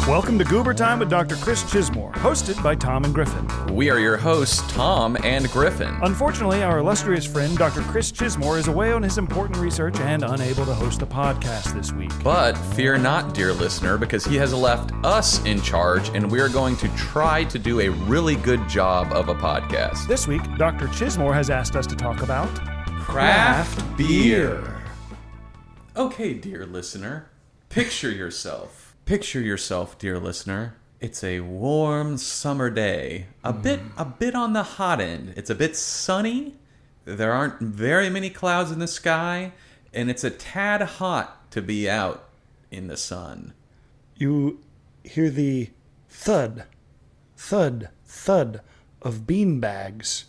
Welcome to Goober Time with Dr. Chris Chismore, hosted by Tom and Griffin. We are your hosts, Tom and Griffin. Unfortunately, our illustrious friend, Dr. Chris Chismore, is away on his important research and unable to host a podcast this week. But fear not, dear listener, because he has left us in charge, and we are going to try to do a really good job of a podcast. This week, Dr. Chismore has asked us to talk about craft beer. Okay, dear listener, picture yourself. Picture yourself, dear listener. It's a warm summer day, a bit on the hot end. It's a bit sunny. There aren't very many clouds in the sky, and it's a tad hot to be out in the sun. You hear the thud of bean bags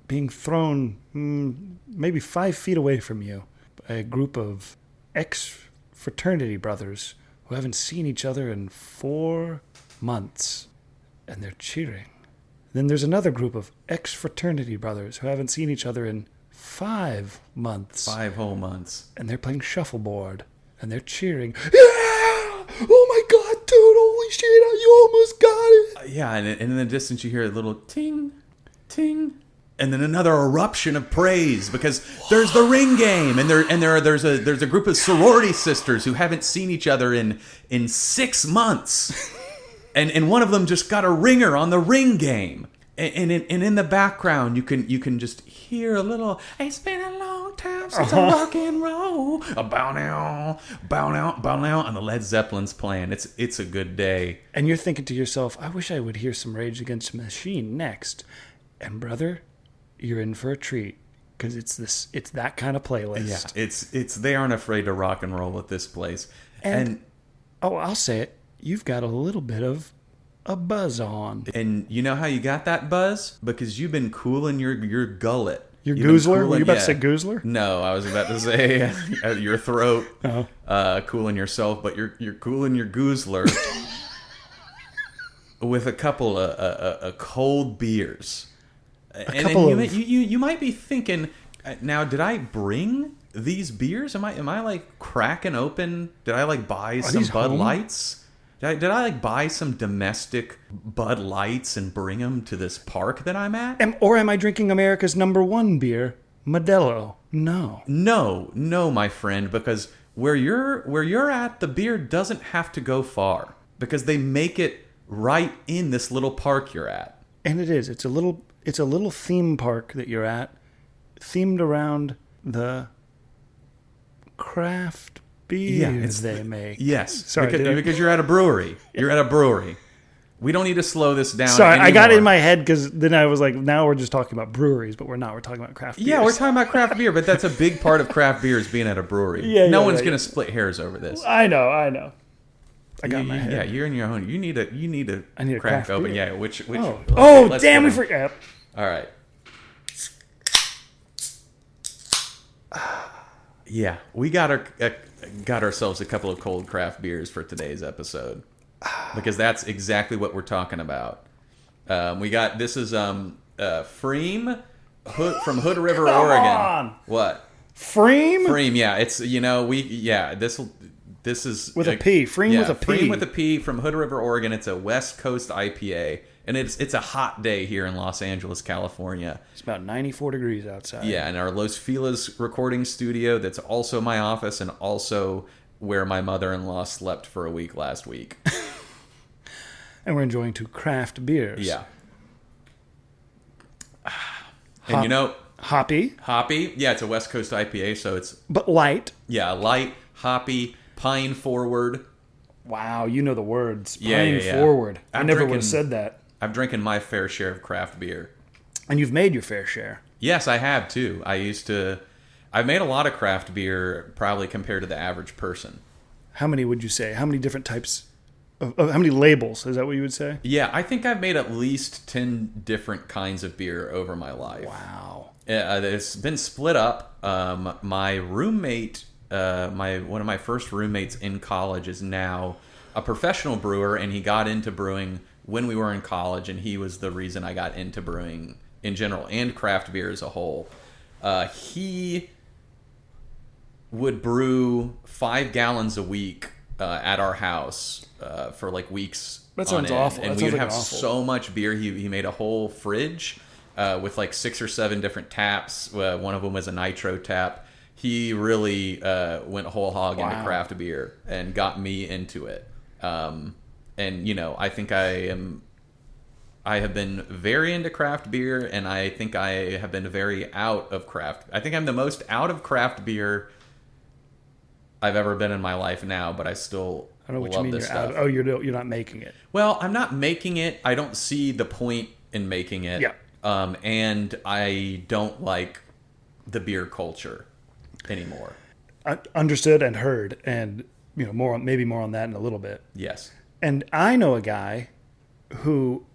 being thrown maybe 5 feet away from you by a group of ex-fraternity brothers who haven't seen each other in 4 months, and they're cheering. Then there's another group of ex-fraternity brothers who haven't seen each other in 5 months. 5 whole months. And they're playing shuffleboard, and they're cheering. Yeah! Oh my God, dude, holy shit, you almost got it! Yeah, and in the distance you hear a little ting, ting, and then another eruption of praise because there's the ring game, and there's a group of sorority sisters who haven't seen each other in 6 months, and one of them just got a ringer on the ring game, and in the background you can just hear a little. It's been a long time since I rock and roll. A bow now, and the Led Zeppelin's playing. It's a good day, and you're thinking to yourself, I wish I would hear some Rage Against the Machine next, and brother, you're in for a treat because it's that kind of playlist. Yeah, it's they aren't afraid to rock and roll at this place. And I'll say it, you've got a little bit of a buzz on. And you know how you got that buzz? Because you've been cooling your gullet. Your goozler? Were you about to say goozler? No, I was about to say your throat. Cooling yourself, but you're cooling your goozler with a couple of cold beers. You might be thinking, now, did I bring these beers? Am I like cracking open? Did I like buy some Bud Lights? Did I like buy some domestic Bud Lights and bring them to this park that I'm at? Or am I drinking America's #1 beer, Modelo? No, my friend, because where you're at, the beer doesn't have to go far because they make it right in this little park you're at. And it is. It's a little theme park that you're at, themed around the craft beers they make. Yes. Sorry, because you're at a brewery. You're at a brewery. We don't need to slow this down. Sorry, anymore. I got it in my head because then I was like, now we're just talking about breweries, but we're not. We're talking about craft beers. Yeah, we're talking about craft beer, but that's a big part of craft beer is being at a brewery. No one's going to split hairs over this. I know. I got my head. Yeah, you're in your own. You need a crack open. Beer. Yeah, which okay, damn, we forgot. All right. Yeah, we got ourselves a couple of cold craft beers for today's episode because that's exactly what we're talking about. This is Freem from Hood River, Oregon. On. What? Freem? Freem, yeah. It's this is with a P. Freem with a P. Freem with a P from Hood River, Oregon. It's a West Coast IPA. And it's a hot day here in Los Angeles, California. It's about 94 degrees outside. Yeah, in our Los Feliz recording studio that's also my office and also where my mother-in-law slept for a week last week. And we're enjoying 2 craft beers. Yeah. And Hoppy. Hoppy. Yeah, it's a West Coast IPA, so it's... But light. Yeah, light, hoppy, pine forward. Wow, you know the words. Pine forward. I never would have said that. I'm drinking my fair share of craft beer. And you've made your fair share. Yes, I have too. I've made a lot of craft beer probably compared to the average person. How many would you say? How many different types of how many labels? Is that what you would say? Yeah, I think I've made at least 10 different kinds of beer over my life. Wow. It's been split up. My roommate, one of my first roommates in college is now a professional brewer, and he got into brewing when we were in college, and he was the reason I got into brewing in general and craft beer as a whole. He would brew 5 gallons a week at our house for like weeks. That sounds on end. awful. And That we sounds would like have awful. so much beer. He made a whole fridge with like 6 or 7 different taps. One of them was a nitro tap. He really went whole hog into Wow. craft beer and got me into it. And you know, I think I have been very into craft beer, and I think I have been very out of craft. I think I'm the most out of craft beer I've ever been in my life now, but I still I don't know what you love mean. this You're out. stuff. Oh, you're not making it. Well, I'm not making it. I don't see the point in making it. Yeah. And I don't like the beer culture anymore. Understood and heard, and maybe more on that in a little bit. Yes. And I know a guy who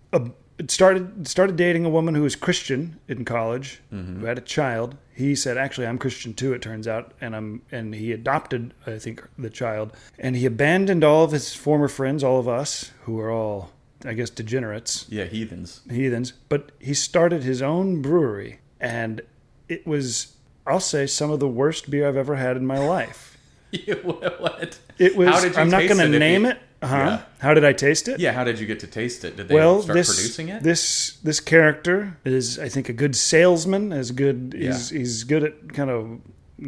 started dating a woman who was Christian in college, who had a child. He said, "Actually, I'm Christian too." It turns out, and he adopted, I think, the child, and he abandoned all of his former friends, all of us who are all, I guess, degenerates, Yeah, heathens. But he started his own brewery, and it was, I'll say, some of the worst beer I've ever had in my life. What? It was. How did you I'm not taste going to it name if you- it. Yeah. How did I taste it? Yeah, how did you get to taste it? Did they Well, start producing it? This character is, I think, a good salesman. He's good at kind of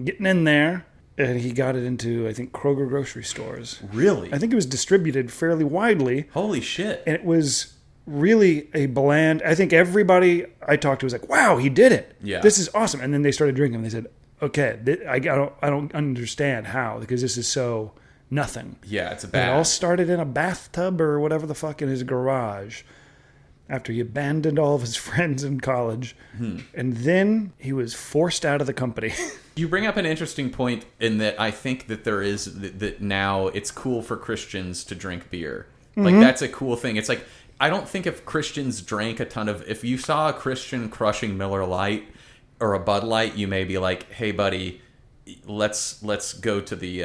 getting in there, and he got it into, I think, Kroger grocery stores. Really? I think it was distributed fairly widely, Holy shit. and it was really a bland. I think everybody I talked to was like, "Wow, he did it! Yeah. This is awesome!" And then they started drinking. And they said, "Okay, I don't understand how, because this is so nothing." Yeah, it's a And it all bad. started in a bathtub or whatever the fuck in his garage after he abandoned all of his friends in college. And then he was forced out of the company. You bring up an interesting point in that I think that there is that now it's cool for Christians to drink beer. Like that's a cool thing. It's like I don't think if Christians drank a ton of, if you saw a Christian crushing Miller Lite or a Bud Light, you may be like, "Hey, buddy, let's go to the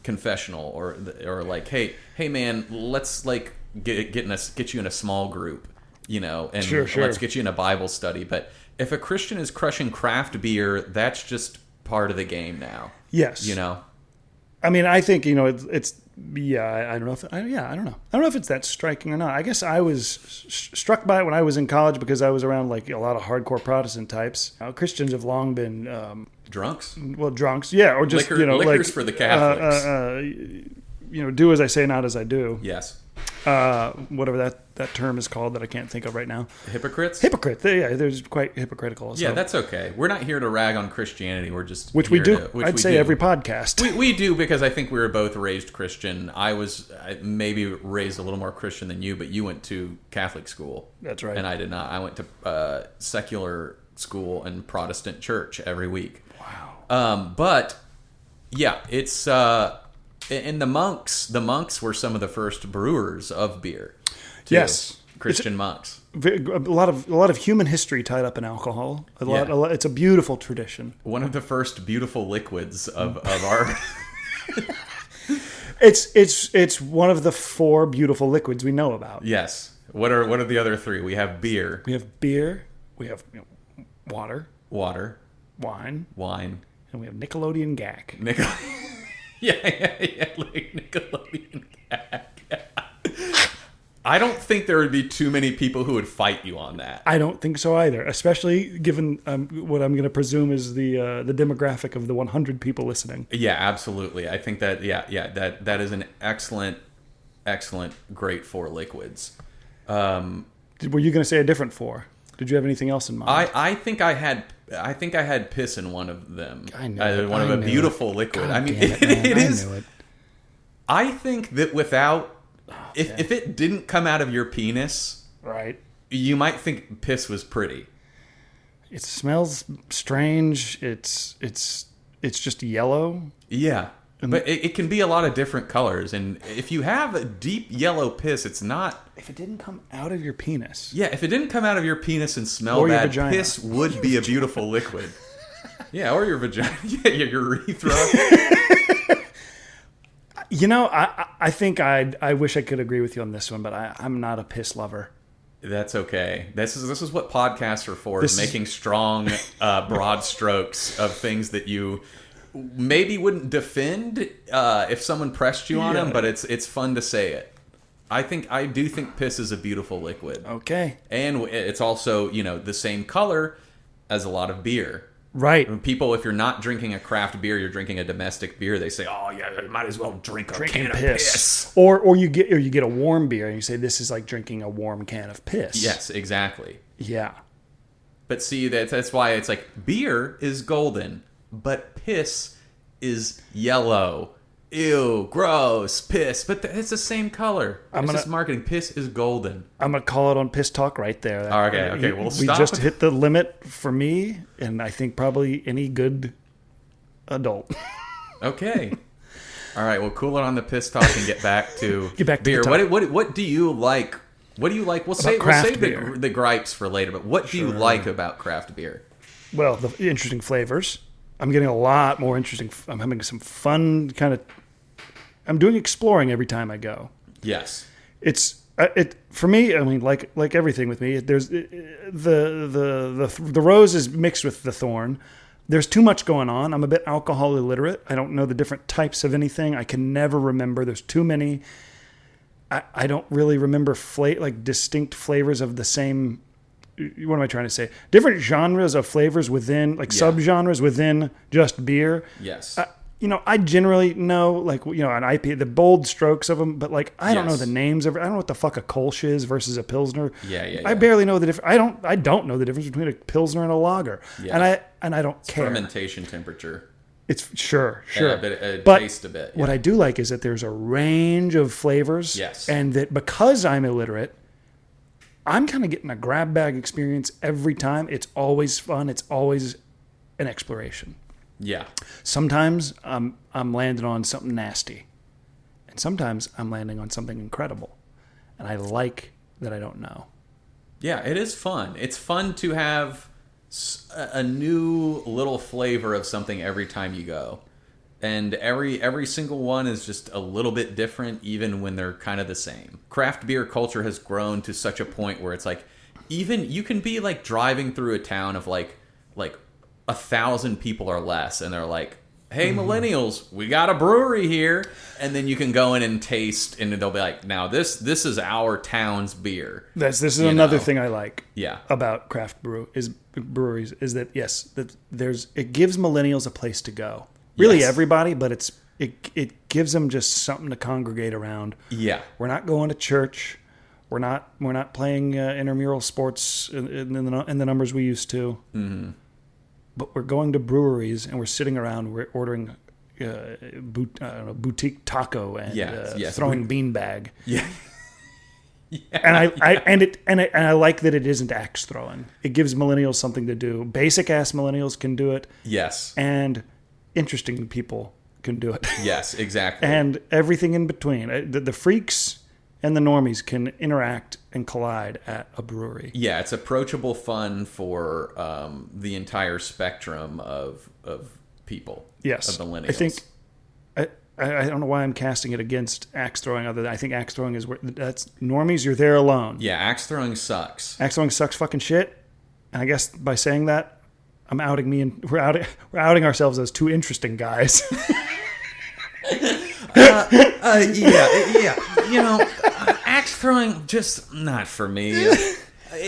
confessional," or like, hey man, let's like get you in a small group, and Sure. let's get you in a Bible study. But if a Christian is crushing craft beer, that's just part of the game now. Yes. I mean, I think, it's I don't know if, I don't know. I don't know if it's that striking or not. I guess I was struck by it when I was in college because I was around like a lot of hardcore Protestant types. Christians have long been, Drunks. drunks. Yeah. Or just, Liquors like for the Catholics. do as I say, not as I do. Yes. Whatever that term is called that I can't think of right now. Hypocrites? Hypocrite. There's quite hypocritical. Yeah, So- that's okay. We're not here to rag on Christianity. We're just which we here do. which I'd we say do. every podcast. We do, because I think we were both raised Christian. I was maybe raised a little more Christian than you, but you went to Catholic school. That's right. And I did not. I went to secular school and Protestant church every week. Wow. But yeah, it's and the monks were some of the first brewers of beer. Too. Yes. Christian monks. A lot of human history tied up in alcohol. A lot. It's a beautiful tradition. One of the first beautiful liquids of our. It's one of the 4 beautiful liquids we know about. Yes. What are the other 3? We have beer, We have beer. We have water, water, wine, wine, and we have Nickelodeon gack. yeah, like Nickelodeon gag. I don't think there would be too many people who would fight you on that. I don't think so either, especially given what I'm going to presume is the demographic of the 100 people listening. Yeah, absolutely. I think that that is an excellent, great 4 liquids. Were you going to say a different 4? Did you have anything else in mind? I think I had piss in one of them. I knew it. One of I a knew beautiful it. liquid. God I mean, damn it, man. it is. I knew it. I think that without, if it didn't come out of your penis, Right. you might think piss was pretty. It smells strange. It's just yellow. Yeah. But it can be a lot of different colors. And if you have a deep yellow piss, it's not... If it didn't come out of your penis. Yeah, if it didn't come out of your penis and smell Or your bad, vagina. piss would be a beautiful liquid. Yeah, or your vagina. Yeah, your urethra. I think I wish I could agree with you on this one, but I'm not a piss lover. That's okay. This is what podcasts are for, This is- making strong, broad strokes of things that you maybe wouldn't defend if someone pressed you on them, but it's fun to say it. I do think piss is a beautiful liquid. Okay. And it's also, the same color as a lot of beer. Right. When people, if you're not drinking a craft beer, you're drinking a domestic beer, they say, "Oh yeah, you might as well drink a can of piss." Or you get a warm beer and you say this is like drinking a warm can of piss. Yes, exactly. Yeah. But see, that's why it's like beer is golden, but piss is yellow. Ew, gross, piss. But it's the same color. It's just marketing. Piss is golden. I'm going to call it on Piss Talk right there. Okay. We'll stop. We just hit the limit for me, and I think probably any good adult. Okay. All right, we'll cool it on the piss talk and get back to beer. The what do you like? What do you like? We'll save the gripes for later, but what do you like about craft beer? Well, the interesting flavors. I'm getting a lot more interesting. I'm having some fun I'm doing exploring every time I go. Yes. It's for me. I mean, like everything with me, there's the rose is mixed with the thorn. There's too much going on. I'm a bit alcohol illiterate. I don't know the different types of anything. I can never remember. There's too many. I don't really remember distinct flavors of the same. What am I trying to say? Different genres of flavors within, subgenres within just beer. Yes. I generally know, an IPA, the bold strokes of them, but I don't know the names of it. I don't know what the fuck a Kolsch is versus a Pilsner. Yeah. I barely know the difference. I don't know the difference between a Pilsner and a lager. Yeah. And I don't care. Fermentation temperature. It's sure. But taste a bit. Yeah. What I do like is that there's a range of flavors. Yes. And that because I'm illiterate, I'm kind of getting a grab bag experience every time. It's always fun. It's always an exploration. Yeah. Sometimes I'm landing on something nasty. And sometimes I'm landing on something incredible. And I like that I don't know. Yeah, it is fun. It's fun to have a new little flavor of something every time you go. And every single one is just a little bit different, even when they're kind of the same. Craft beer culture has grown to such a point where it's even you can be driving through a town of 1,000 people or less, and they're like, "Hey, millennials, we got a brewery here," and then you can go in and taste, and they'll be like, "Now this is our town's beer." This is another thing I like. Yeah. About craft breweries is that it gives millennials a place to go. Really, everybody, but it gives them just something to congregate around. Yeah, we're not going to church. We're not playing intramural sports in the numbers we used to. Mm-hmm. But we're going to breweries and we're sitting around. We're ordering boutique taco and throwing beanbag. Yeah. And I like that it isn't axe throwing. It gives millennials something to do. Basic ass millennials can do it. Yes. And interesting people can do it. Yes, exactly. And everything in between. The freaks and the normies can interact and collide at a brewery. Yeah, it's approachable fun for the entire spectrum of people. Yes. Of millennials. I think I don't know why I'm casting it against axe throwing, other than I think axe throwing is that's normies, you're there alone. Yeah, axe throwing sucks. Axe throwing sucks fucking shit. And I guess by saying that, I'm outing me, and we're outing ourselves as two interesting guys. Yeah. Axe throwing just not for me.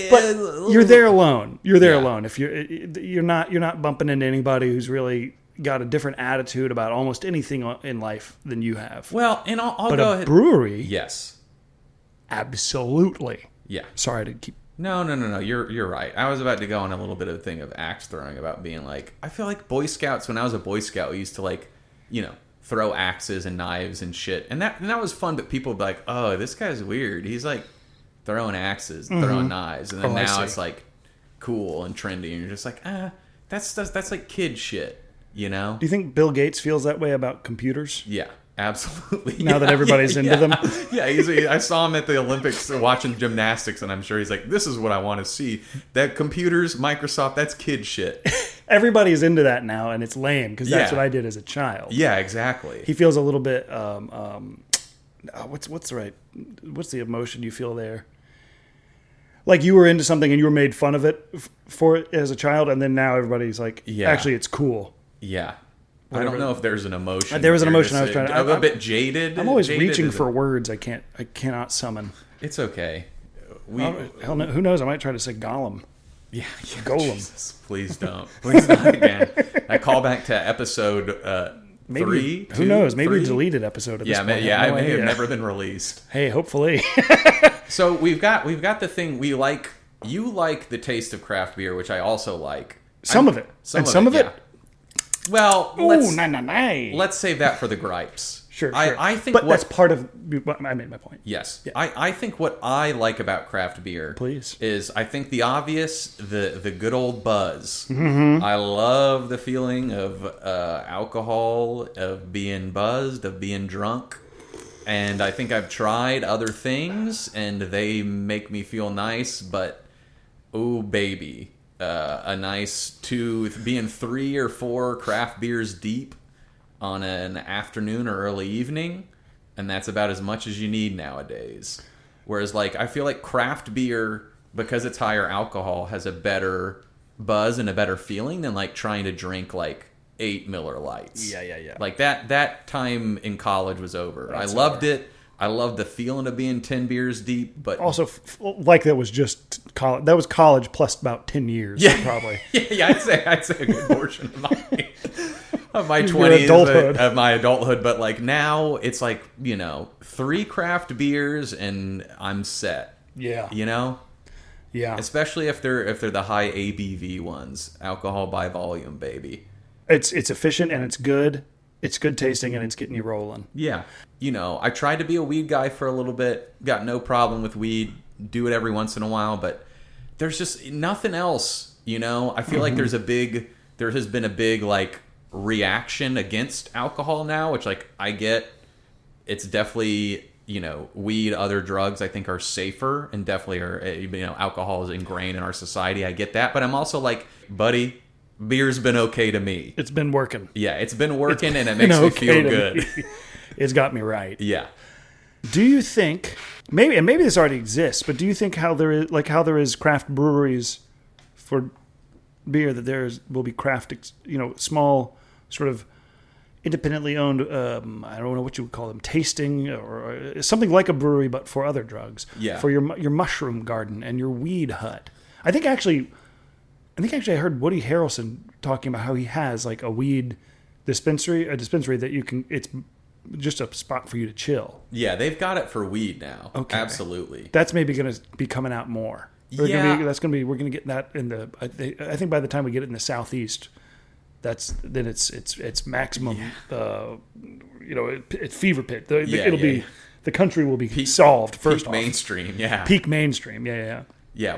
But you're there alone. You're there alone. If you're not bumping into anybody who's really got a different attitude about almost anything in life than you have. Well, and I'll but go a ahead. Brewery, Yes. Absolutely. Yeah. Sorry to keep. No. You're right. I was about to go on a little bit of a thing of axe throwing about being I feel like Boy Scouts, when I was a Boy Scout, we used to throw axes and knives and shit. And that was fun, but people would be like, "Oh, this guy's weird. He's throwing axes, and throwing knives." And then now it's cool and trendy, and you're just that's like kid shit, you know? Do you think Bill Gates feels that way about computers? Yeah. Absolutely. Now that everybody's into them. Yeah, I saw him at the Olympics watching gymnastics, and I'm sure he's like, "This is what I want to see." That computers, Microsoft, that's kid shit. Everybody's into that now, and it's lame because that's what I did as a child. Yeah, exactly. He feels a little bit. What's the emotion you feel there? Like you were into something and you were made fun of it for it as a child, and then now everybody's like, actually, it's cool. Yeah. I don't know if there's an emotion. There was an emotion I was trying to... I'm a bit jaded. I'm always jaded reaching for words I cannot summon. It's okay. Hell no, who knows? I might try to say Gollum. Yeah, Golem. Jesus, please don't. Please not again. I call back to episode Maybe, 3. Who knows? Maybe 3? a deleted episode of this point. It may have never been released. Hey, hopefully. So we've got the thing we like. You like the taste of craft beer, which I also like. Some of it. Yeah. Well, Ooh, let's save that for the gripes. Sure. I think but that's part of... I made my point. Yes. Yeah. I think what I like about craft beer Please. is I think the obvious, the good old buzz. Mm-hmm. I love the feeling of alcohol, of being buzzed, of being drunk. And I think I've tried other things, and they make me feel nice, but, oh, baby. A nice being 3 or 4 craft beers deep on an afternoon or early evening, and that's about as much as you need nowadays. Whereas, like, I feel like craft beer, because it's higher alcohol, has a better buzz and a better feeling than, like, trying to drink, like, 8 Miller Lights. Yeah. Like, that time in college was over. That's I loved it. I loved the feeling of being 10 beers deep, but... Also, like that was just college. That was college plus about 10 years, probably. Yeah, I'd say a good portion of my 20s, of my adulthood. But, like, now it's like, 3 craft beers and I'm set. Yeah. Yeah. Especially if they're the high ABV ones, alcohol by volume, baby. It's efficient and it's good. It's good tasting and it's getting you rolling. Yeah. I tried to be a weed guy for a little bit. Got no problem with weed. Do it every once in a while, but there's just nothing else, I feel like there has been a big, like, reaction against alcohol now, which, like, I get. It's definitely, weed, other drugs I think are safer and definitely are, alcohol is ingrained in our society. I get that. But I'm also like, buddy, beer's been okay to me. It's been working. Yeah, it's been working and it makes me feel good. It's got me right. Yeah. Do you think maybe this already exists, but do you think how there is craft breweries for beer that will be craft, small sort of independently owned, I don't know what you would call them, tasting or something like a brewery but for other drugs. Yeah. For your mushroom garden and your weed hut. I think actually I heard Woody Harrelson talking about how he has like a weed dispensary that it's just a spot for you to chill. Yeah, they've got it for weed now. Okay. Absolutely. That's maybe going to be coming out more. We're going to get that in the, I think by the time we get it in the Southeast, it's maximum, it's fever pit. The country will be solved first off. Mainstream, yeah. Peak mainstream, yeah. Yeah,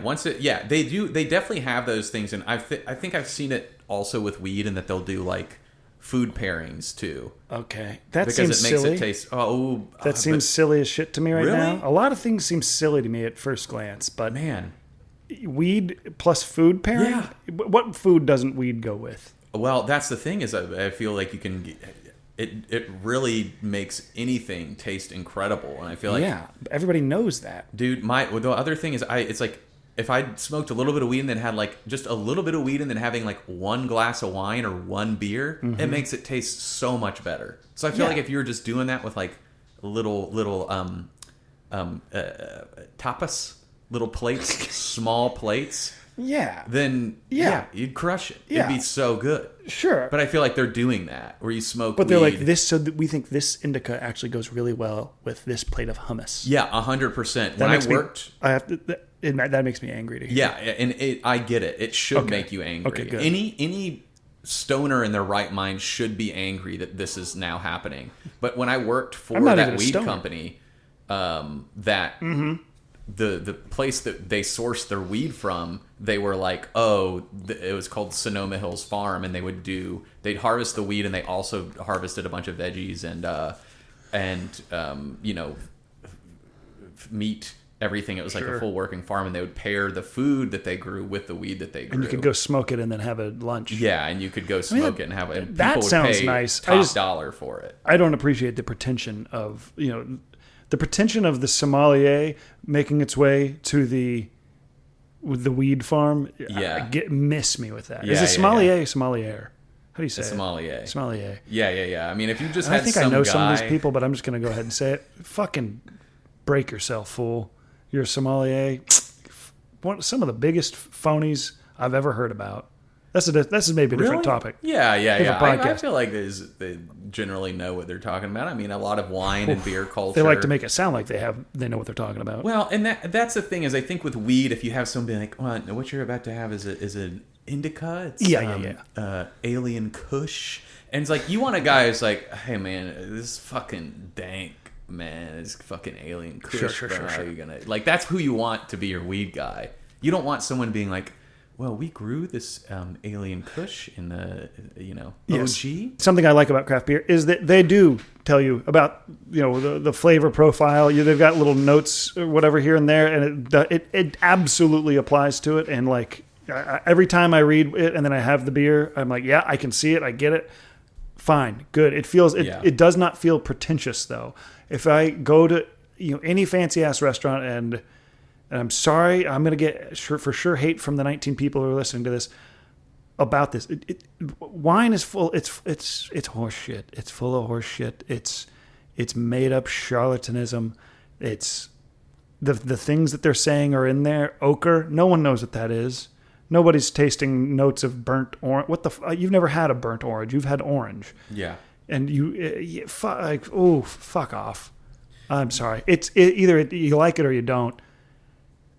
they definitely have those things, and I think I've seen it also with weed, and that they'll do like food pairings too. Okay, that because seems it makes silly. It taste. That seems silly as shit to me right really? now. A lot of things seem silly to me at first glance, but man, weed plus food pairing. Yeah. What food doesn't weed go with? Well, that's the thing is I feel like you can. It really makes anything taste incredible, and I feel like everybody knows that, dude. The other thing is it's like. If I smoked a little bit of weed and then had like just a little bit of weed and then having like one glass of wine or one beer, it makes it taste so much better. So I feel like if you were just doing that with like little tapas, little plates, small plates, then you'd crush it. Yeah. It'd be so good. Sure. But I feel like they're doing that where you smoke But weed. they're like this, so that we think this indica actually goes really well with this plate of hummus. Yeah, 100%. When I worked, that makes me angry to hear. Yeah, and I get it. It should make you angry. Okay, good. Any stoner in their right mind should be angry that this is now happening. But when I worked for that weed company, the place that they sourced their weed from, they were like, it was called Sonoma Hills Farm, and they'd harvest the weed, and they also harvested a bunch of veggies and meat. Everything. It was like a full working farm, and they would pair the food that they grew with the weed that they grew. And you could go smoke it and then have a lunch. Yeah, and you could go smoke it and have it. And that people sounds would pay nice. Top dollar for it. I don't appreciate the pretension of the sommelier making its way to the weed farm. Yeah, miss me with that. Yeah, Is a sommelier? How do you say A it? sommelier. Sommelier. Yeah. I mean, if you just And had I think some I know guy, some of these people, but I'm just going to go ahead and say it. Fucking break yourself, fool. You're a sommelier. Some of the biggest phonies I've ever heard about. This is maybe a different topic. Yeah. Different I podcast. feel like they generally know what they're talking about. I mean, a lot of wine and beer culture. They like to make it sound like they know what they're talking about. Well, and that's the thing is, I think with weed, if you have somebody like, well, what you're about to have is an indica. It's, alien Kush, and it's like you want a guy who's like, hey man, this is fucking dank. Man, it's fucking alien Kush. Sure. How are you gonna like? That's who you want to be your weed guy. You don't want someone being like, well, we grew this alien Kush in the OG. Something I like about craft beer is that they do tell you about the flavor profile. They've got little notes or whatever here and there, and it absolutely applies to it. And like every time I read it and then I have the beer, I'm like, yeah, I can see it, I get it. Fine, good. It does not feel pretentious though. If I go to any fancy ass restaurant and I'm sorry, I'm gonna get for sure hate from the 19 people who are listening to this about this. Wine is full. It's horse shit. It's full of horse shit. It's made up charlatanism. It's the things that they're saying are in there. Ochre. No one knows what that is. Nobody's tasting notes of burnt orange. You've never had a burnt orange. You've had orange. Yeah. And fuck off. I'm sorry. Either you like it or you don't.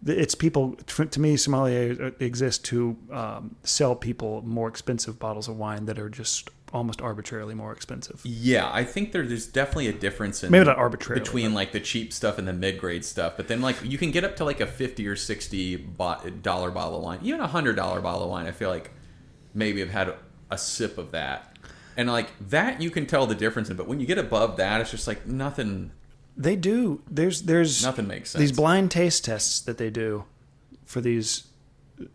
It's people, to me, sommeliers exist to sell people more expensive bottles of wine that are just almost arbitrarily more expensive. Yeah, I think there's definitely a difference in maybe not arbitrarily between like the cheap stuff and the mid-grade stuff. But then like you can get up to like a $50 or $60 bottle of wine, even a $100 bottle of wine. I feel like maybe I've had a sip of that. And like that, you can tell the difference in. But when you get above that, it's just like nothing. They do. There's Nothing makes sense. These blind taste tests that they do for these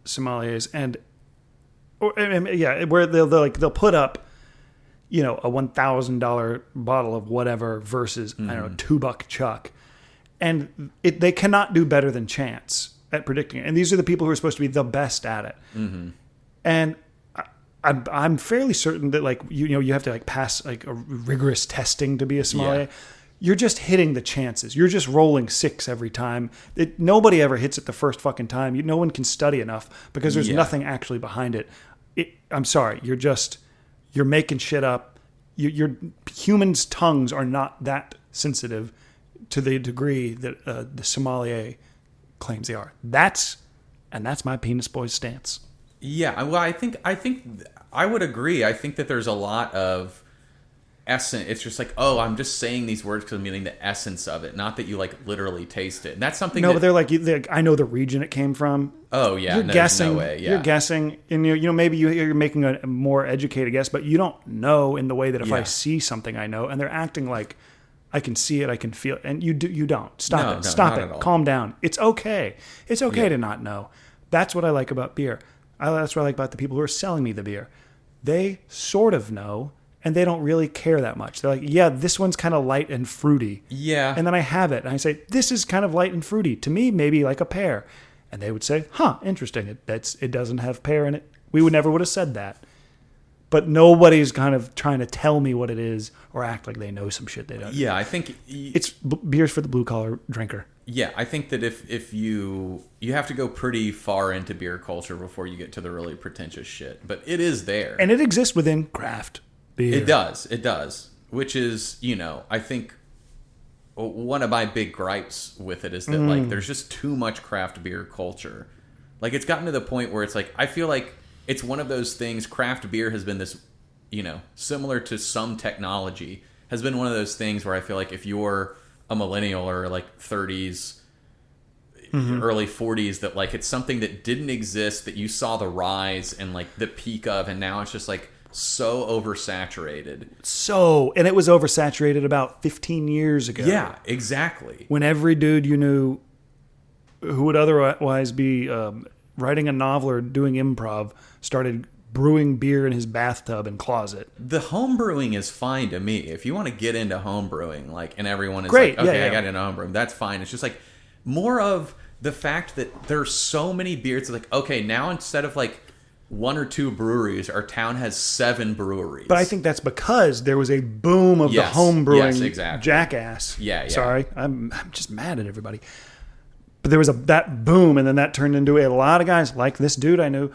sommeliers, where they'll put up, a $1,000 bottle of whatever versus I don't know $2 Chuck, and they cannot do better than chance at predicting it. And these are the people who are supposed to be the best at it. Mm-hmm. And I'm fairly certain that like you have to like pass like a rigorous testing to be a sommelier. Yeah. You're just hitting the chances. You're just rolling 6 every time. Nobody ever hits it the first fucking time. No one can study enough because there's nothing actually behind it. I'm sorry. You're making shit up. Your humans' tongues are not that sensitive to the degree that the sommelier claims they are. That's my penis boy's stance. Yeah, well, I think I would agree. I think that there's a lot of essence. It's just like, oh, I'm just saying these words because I'm getting the essence of it, not that you like literally taste it. And that's something. No, but they're like, I know the region it came from. Oh yeah, you're guessing. No way. Yeah. You're guessing, and maybe you're making a more educated guess, but you don't know in the way that if I see something, I know, and they're acting like I can see it, I can feel it, and you don't. Stop it. Calm down. It's okay. It's okay to not know. That's what I like about beer. That's what I like about the people who are selling me the beer. They sort of know, and they don't really care that much. They're like, yeah, this one's kind of light and fruity. Yeah. And then I have it, and I say, this is kind of light and fruity. To me, maybe like a pear. And they would say, huh, interesting. It doesn't have pear in it. We would have said that. But nobody's kind of trying to tell me what it is or act like they know some shit they don't. Yeah, I think it's beer's for the blue collar drinker. Yeah, I think that if you have to go pretty far into beer culture before you get to the really pretentious shit, but it is there, and it exists within craft beer. It does, which is I think one of my big gripes with it is that like there's just too much craft beer culture. Like it's gotten to the point where it's like I feel like it's one of those things. Craft beer has been this, similar to some technology, has been one of those things where I feel like if you're a millennial or like 30s, early 40s, that like it's something that didn't exist, that you saw the rise and like the peak of, and now it's just like so oversaturated. And it was oversaturated about 15 years ago. Yeah, exactly. When every dude you knew who would otherwise be writing a novel or doing improv started brewing beer in his bathtub and closet. The home brewing is fine to me. If you want to get into home brewing, like, and everyone is great. Like, okay, yeah. I got into home brewing, that's fine. It's just like more of the fact that there's so many beers. It's like, okay, now instead of like 1 or 2 breweries. Our town has 7 breweries. But I think that's because there was a boom of the home brewing jackass. Yeah. Sorry, I'm just mad at everybody. But there was that boom, and then that turned into a lot of guys like this dude I knew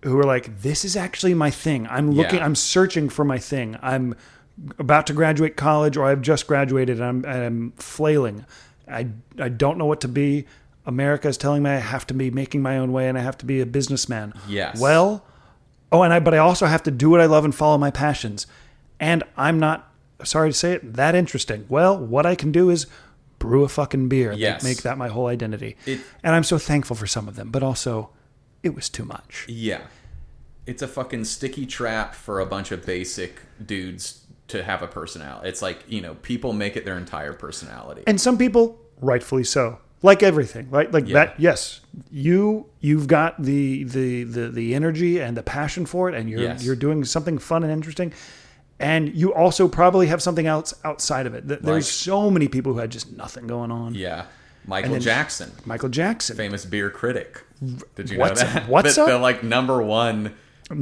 who were like, this is actually my thing. I'm searching for my thing. I'm about to graduate college, or I've just graduated, and I'm flailing. I don't know what to be. America is telling me I have to be making my own way, and I have to be a businessman. Yes. Well, but I also have to do what I love and follow my passions. And I'm not, sorry to say it, that interesting. Well, what I can do is brew a fucking beer and make that my whole identity. And I'm so thankful for some of them, but also it was too much. Yeah. It's a fucking sticky trap for a bunch of basic dudes to have a personality. It's like, people make it their entire personality. And some people, rightfully so. Like everything, right? That. Yes, you've got the energy and the passion for it, and you're doing something fun and interesting. And you also probably have something else outside of it. There's so many people who had just nothing going on. Yeah. Michael Jackson. Famous beer critic. Did you know that? What's up? The #1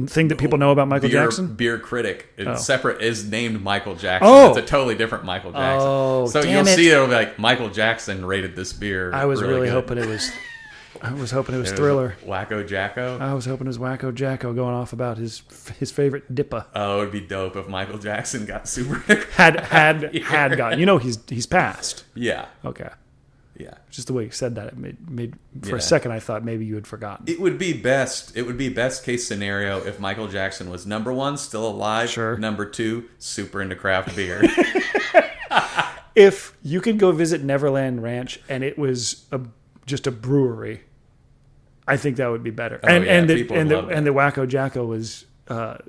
thing that people know about Michael Jackson? Beer critic. It's separate, is named Michael Jackson. Oh. It's a totally different Michael Jackson. Oh, so you'll see it'll be like, Michael Jackson rated this beer. I was really hoping it was... Thriller. Wacko Jacko? I was hoping it was Wacko Jacko going off about his favorite dipper. Oh, it would be dope if Michael Jackson got super... had gotten. He's passed. Yeah. Okay. Yeah. Just the way you said that, it made for a second I thought maybe you had forgotten. It would be best case scenario if Michael Jackson was #1, still alive. Sure. #2, super into craft beer. If you could go visit Neverland Ranch and it was just a brewery, I think that would be better. Oh, and the Wacko Jacko was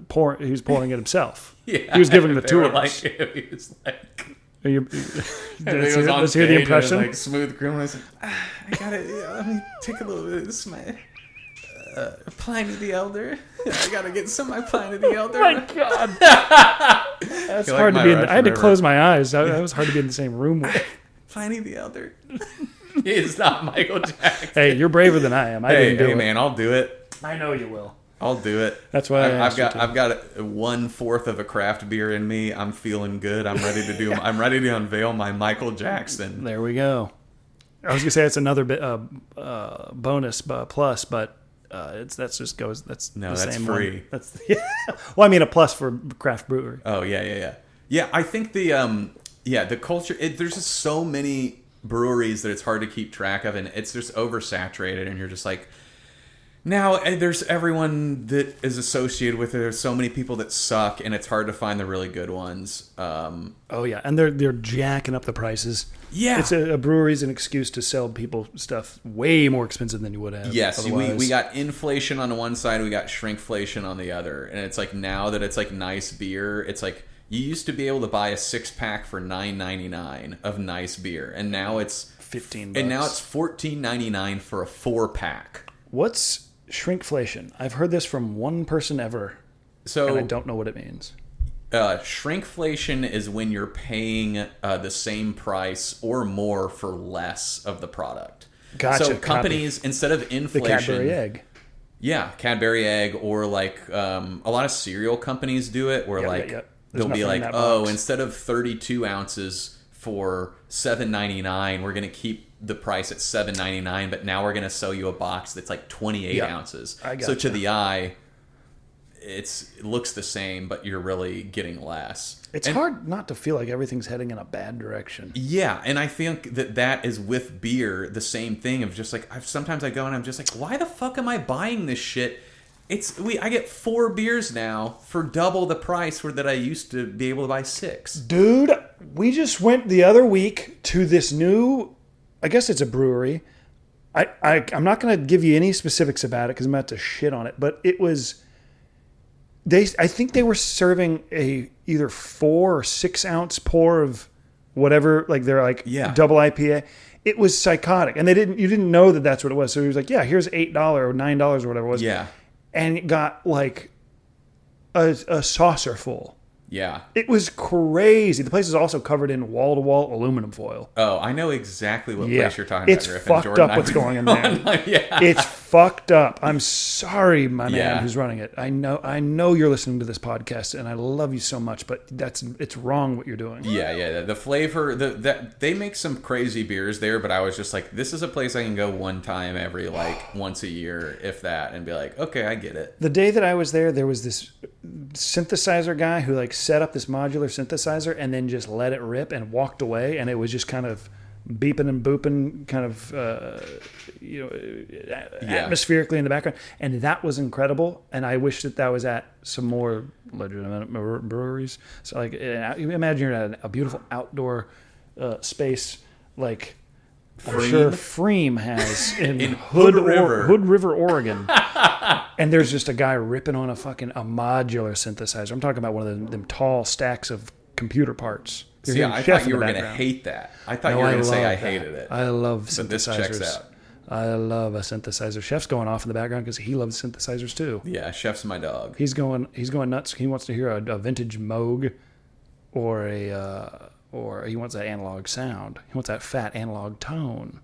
pouring. He was pouring it himself. Yeah, he was giving the tours. He was like. Let's hear the impression. Like Smooth Criminal. Like, I gotta let me take a little bit of this. My Pliny the Elder. I gotta get some of my Pliny the Elder. Oh my God, that's hard to be. I had to close my eyes. That was hard to be in the same room with. Pliny the Elder. He is not Michael Jackson. Hey, you're braver than I am. I didn't do it. Man, I'll do it. I know you will. I'll do it. That's why I've got 1/4 of a craft beer in me. I'm feeling good. I'm ready to do. I'm ready to unveil my Michael Jackson. There we go. I was gonna say it's another bit bonus plus, but that's same free. One. That's well, I mean a plus for craft brewery. Oh yeah. I think the culture. There's just so many breweries that it's hard to keep track of, and it's just oversaturated, and you're just like. Now, there's everyone that is associated with it. There's so many people that suck, and it's hard to find the really good ones. Oh, yeah. And they're jacking up the prices. Yeah. It's a brewery's an excuse to sell people stuff way more expensive than you would have. Yes. We got inflation on the one side. We got shrinkflation on the other. And it's like now that it's like nice beer, it's like you used to be able to buy a 6-pack for $9.99 of nice beer. And now it's $15. And now it's $14.99 for a 4-pack. What's shrinkflation? I've heard this from one person ever, and I don't know what it means. Shrinkflation is when you're paying the same price or more for less of the product. Gotcha. So companies, instead of inflation... The Cadbury egg. Yeah, Cadbury egg, or like a lot of cereal companies do it, where they'll be like, instead of 32 ounces for $7.99, we're going to keep the price at $7.99, but now we're going to sell you a box that's like 28 ounces. So to the eye, it looks the same, but you're really getting less. It's hard not to feel like everything's heading in a bad direction. Yeah, and I think that is with beer the same thing of just like sometimes I go and I'm just like, why the fuck am I buying this shit? I get 4 beers now for double the price that I used to be able to buy 6. Dude, we just went the other week to this new, I guess it's a brewery. I'm not going to give you any specifics about it because I'm about to shit on it, but it was, I think they were serving a either 4 or 6 ounce pour of whatever, like they're like double IPA. It was psychotic, and you didn't know that that's what it was. So he was like, yeah, here's $8 or $9 or whatever it was. Yeah. And it got like a saucer full. Yeah. It was crazy. The place is also covered in wall-to-wall aluminum foil. Oh, I know exactly what place you're talking about, Griffin. It's fucked up what's going in there. Yeah. It's fucked up. I'm sorry, my man Yeah. who's running it. I know you're listening to this podcast, and I love you so much, but it's wrong what you're doing. Yeah. The flavor, that they make some crazy beers there, but I was just like, this is a place I can go one time every like once a year, if that, and be like, okay, I get it. The day that I was there was this synthesizer guy who like set up this modular synthesizer and then just let it rip and walked away, and it was just kind of beeping and booping kind of atmospherically in the background, and that was incredible. And I wish that was at some more legitimate breweries. So like imagine you're at a beautiful outdoor space like I'm sure Freem has in Hood River, Oregon. And there's just a guy ripping on a modular synthesizer. I'm talking about one of them tall stacks of computer parts. See, I thought you were going to hate that. I thought you were going to say I hated it. I love synthesizers. But this checks out. I love a synthesizer. Chef's going off in the background because he loves synthesizers too. Yeah, Chef's my dog. He's going nuts. He wants to hear a vintage Moog or he wants that analog sound. He wants that fat analog tone.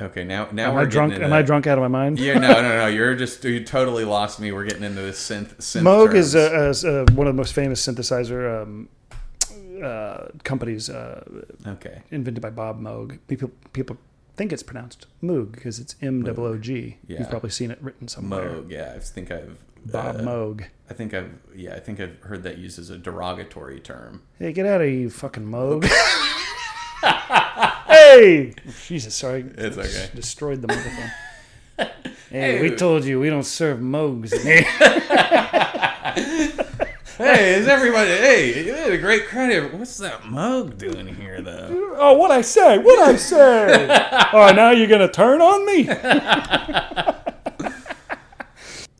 Okay, now am we're I drunk? Am I drunk out of my mind? Yeah, no. You totally lost me. We're getting into this synth. Moog terms. is one of the most famous synthesizer companies. Okay. Invented by Bob Moog. People think it's pronounced Moog because it's M-O-O-G. Yeah. You've probably seen it written somewhere. Moog. Yeah, I think I've Bob Moog. I think I've heard that used as a derogatory term. Hey, get out of here, you fucking Moog. Hey! Jesus, sorry. It's okay. Destroyed the microphone. Hey, we told you we don't serve Moogs in here. Hey, is everybody? Hey, you had a great credit. What's that Moog doing here, though? Oh, what'd I say? Oh, now you're going to turn on me?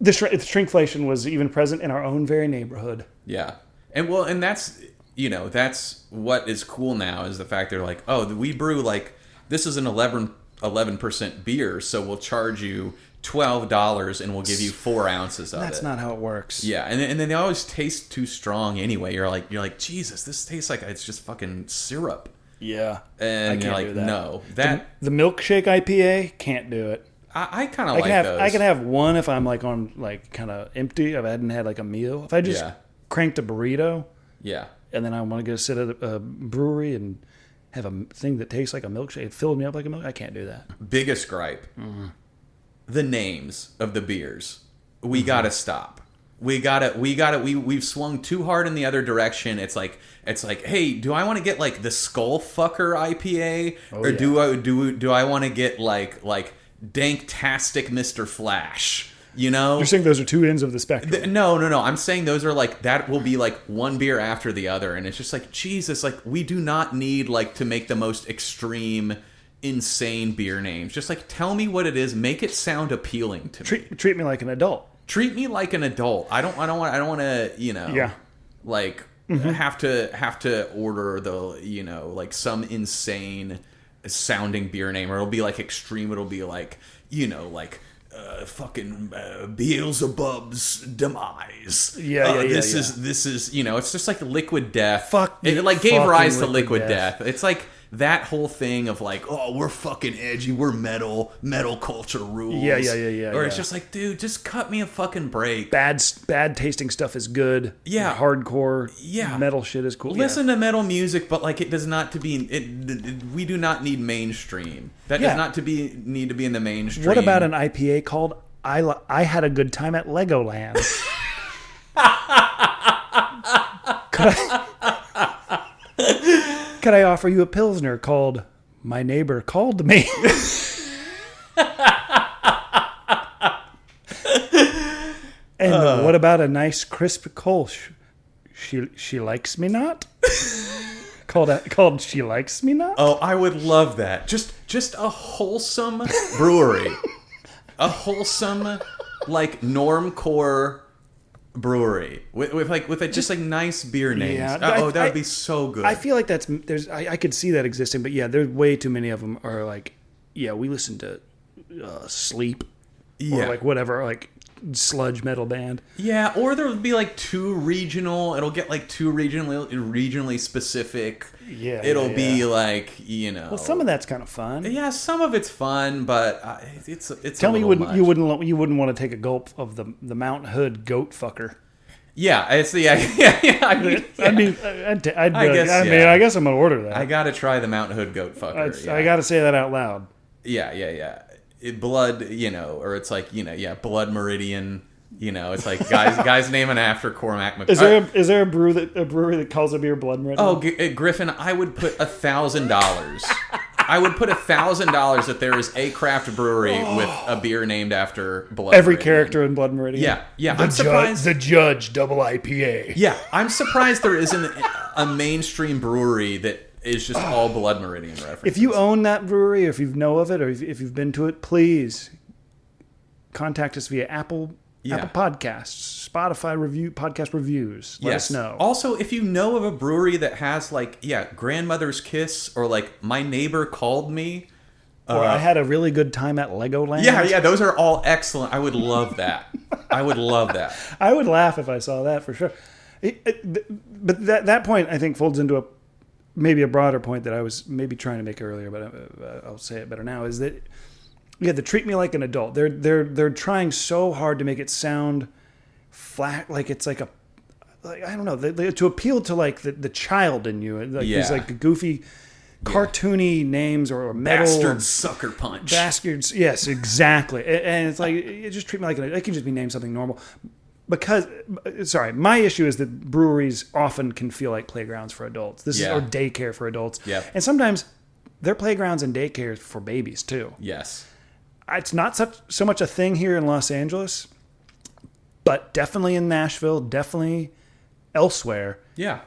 The shrinkflation was even present in our own very neighborhood. Yeah. And that's what is cool now is the fact they're like, oh, we brew like, this is an 11% beer, so we'll charge you $12 and we'll give you 4 ounces of it. That's not how it works. Yeah, and then they always taste too strong anyway. You're like, Jesus, this tastes like it's just fucking syrup. Yeah. And you're like, no. The milkshake IPA, can't do it. I kind of like those. I can have one if I'm like on like kind of empty. If I hadn't had like a meal. If I just cranked a burrito. Yeah. And then I want to go sit at a brewery and have a thing that tastes like a milkshake. It filled me up like a milkshake. I can't do that. Biggest gripe. Mm-hmm. The names of the beers. We gotta stop. We've swung too hard in the other direction. It's like, hey, do I want to get like the Skullfucker IPA, do I want to get like Danktastic Mr. Flash? You know, you're saying those are two ends of the spectrum. No. I'm saying those are like, that will be like one beer after the other, and it's just like, Jesus, like we do not need like to make the most extreme, insane beer names. Just like tell me what it is, make it sound appealing to me. Treat me like an adult. Treat me like an adult. I don't want to, like have to order the, like some insane sounding beer name, or it'll be like extreme. It'll be like, fucking Beelzebub's demise. This is it's just like Liquid Death. It like gave rise to Liquid Death. It's like that whole thing of like, oh, we're fucking edgy, we're metal culture rules. Yeah. Or it's just like, dude, just cut me a fucking break. Bad tasting stuff is good. Yeah. Hardcore metal shit is cool. Listen to metal music, but like it does not to be we do not need mainstream. That does not need to be in the mainstream. What about an IPA called I Had a Good Time at Legoland? Could I offer you a Pilsner called My Neighbor Called Me? And what about a nice crisp Kolsch? She likes me not? called She Likes Me Not? Oh, I would love that. Just a wholesome brewery. A wholesome, like normcore brewery with just like nice beer names. Yeah, that would be so good. I feel like I could see that existing, but yeah, there's way too many of them are like, we listen to Sleep or like whatever, like sludge metal band. Yeah, or there would be like too regional. It'll get like too regionally specific. Yeah, it'll yeah, be yeah. like Well, some of that's kind of fun. Yeah, some of it's fun, but it's. Tell me, much. you wouldn't want to take a gulp of the Mount Hood goat fucker. Yeah, it's the yeah. I guess I'm gonna order that. I gotta try the Mount Hood goat fucker. I gotta say that out loud. Yeah. Blood, or it's like Blood Meridian. It's like guys naming after Cormac McCarthy. Is there a brewery that calls a beer Blood Meridian? Oh, Griffin, I would put $1,000. I would put $1,000 that there is a craft brewery with a beer named after Blood. Every Meridian. character in Blood Meridian. Yeah. I'm surprised. The Judge Double IPA. Yeah, I'm surprised there isn't a mainstream brewery that is just all Blood Meridian references. If you own that brewery, or if you know of it, or if you've been to it, please contact us via Apple Podcasts, Spotify podcast reviews. Let us know. Also, if you know of a brewery that has Grandmother's Kiss or My Neighbor Called Me. Or I had a really good time at Legoland. Yeah, those are all excellent. I would love that. I would laugh if I saw that for sure. But that point, I think, folds into maybe a broader point that I was maybe trying to make earlier, but I'll say it better now, is that they treat me like an adult. They're trying so hard to make it sound flat, like it's I don't know, to appeal to the child in you, these goofy, cartoony names or metal. Bastard Sucker Punch. Bastards, yes, exactly. And it's it just treat me like it can just be named something normal. Because, my issue is that breweries often can feel like playgrounds for adults. Or daycare for adults. Yeah. And sometimes they're playgrounds and daycares for babies too. Yes. It's not so much a thing here in Los Angeles, but definitely in Nashville, definitely elsewhere. Yeah.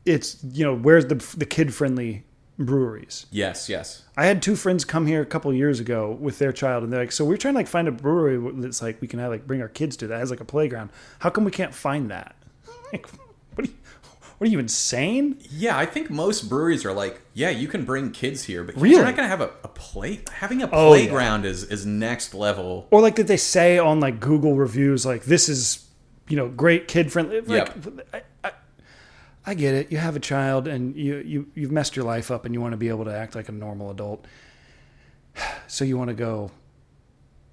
It's, where's the kid-friendly breweries? Yes. I had two friends come here a couple of years ago with their child, and they're like, so we're trying to find a brewery that's we can have bring our kids to that has a playground. How come we can't find that? What are you, insane? Yeah, I think most breweries are you can bring kids here, but really? You're not going to have a play. Having a playground is next level. Or did they say on Google reviews, this is, great kid friendly. I get it. You have a child and you've messed your life up and you want to be able to act like a normal adult. So you want to go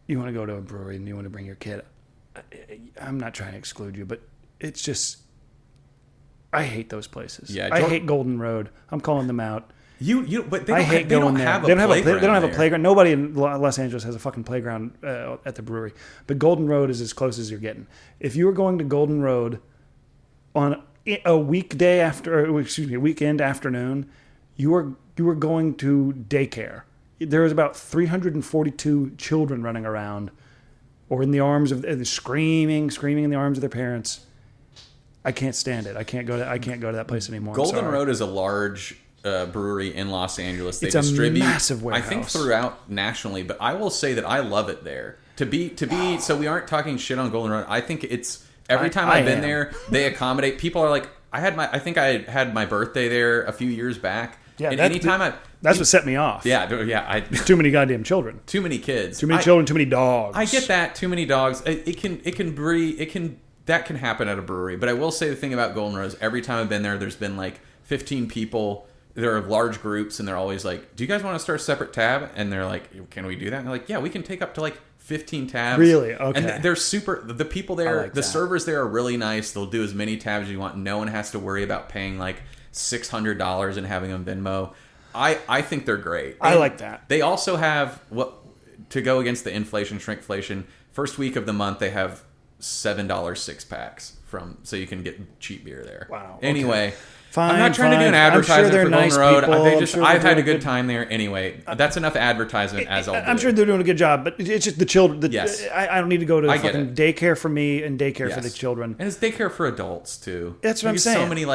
to a brewery and you want to bring your kid. I'm not trying to exclude you, but it's just, I hate those places. Yeah, I hate Golden Road. I'm calling them out. But they hate going there. Have they don't have a a playground. Nobody in Los Angeles has a fucking playground at the brewery. But Golden Road is as close as you're getting. If you were going to Golden Road on a weekend afternoon, you were going to daycare. There was about 342 children running around, or in the arms of screaming in the arms of their parents. I can't stand it. I can't go to that place anymore. Golden Road is a large brewery in Los Angeles. They it's a distribute, massive warehouse. I think throughout nationally, but I will say that I love it there. To be so we aren't talking shit on Golden Road. I think it's every time I've been there, they accommodate. People are like, I had my birthday there a few years back. Yeah, and that's what set me off. Yeah. Too many goddamn children. Too many kids. Too many children. Too many dogs. I get that. Too many dogs. That can happen at a brewery. But I will say the thing about Golden Rose, every time I've been there, there's been 15 people. There are large groups, and they're always like, do you guys want to start a separate tab? And they're like, can we do that? And they're like, yeah, we can take up to 15 tabs. Really? Okay. And they're the people there, the servers there are really nice. They'll do as many tabs as you want. No one has to worry about paying $600 and having them Venmo. I think they're great. I like that. They also have, to go against the inflation, shrinkflation, first week of the month, they have $7 six packs so you can get cheap beer there. Wow. Okay. Anyway, fine, I'm not trying to do an advertisement for Golden nice Road. people. I've had a good time there. Anyway, that's enough advertisement as I'll do. I'm sure they're doing a good job, but it's just the children. Yes. I don't need to go to fucking daycare for me and daycare for the children. And it's daycare for adults too. That's what I'm saying. So many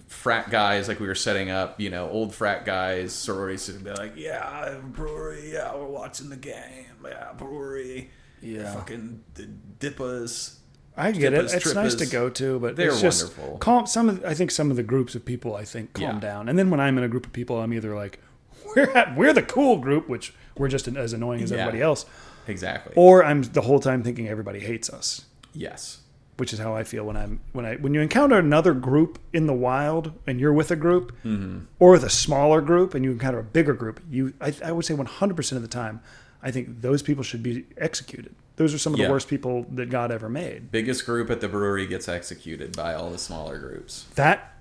frat guys we were setting up, old frat guys, sororities, and be like, yeah, brewery, yeah, we're watching the game, yeah, brewery, yeah, fucking dippas. I get it. It's nice to go to, but they're it's wonderful. I think some of the groups of people calm down, and then when I'm in a group of people, I'm either like, we're the cool group, which we're just as annoying as everybody else. Exactly. Or I'm the whole time thinking everybody hates us. Yes. Which is how I feel when you encounter another group in the wild and you're with a group, or with a smaller group and you encounter a bigger group. I would say 100% of the time, I think those people should be executed. Those are some of the worst people that God ever made. Biggest group at the brewery gets executed by all the smaller groups. That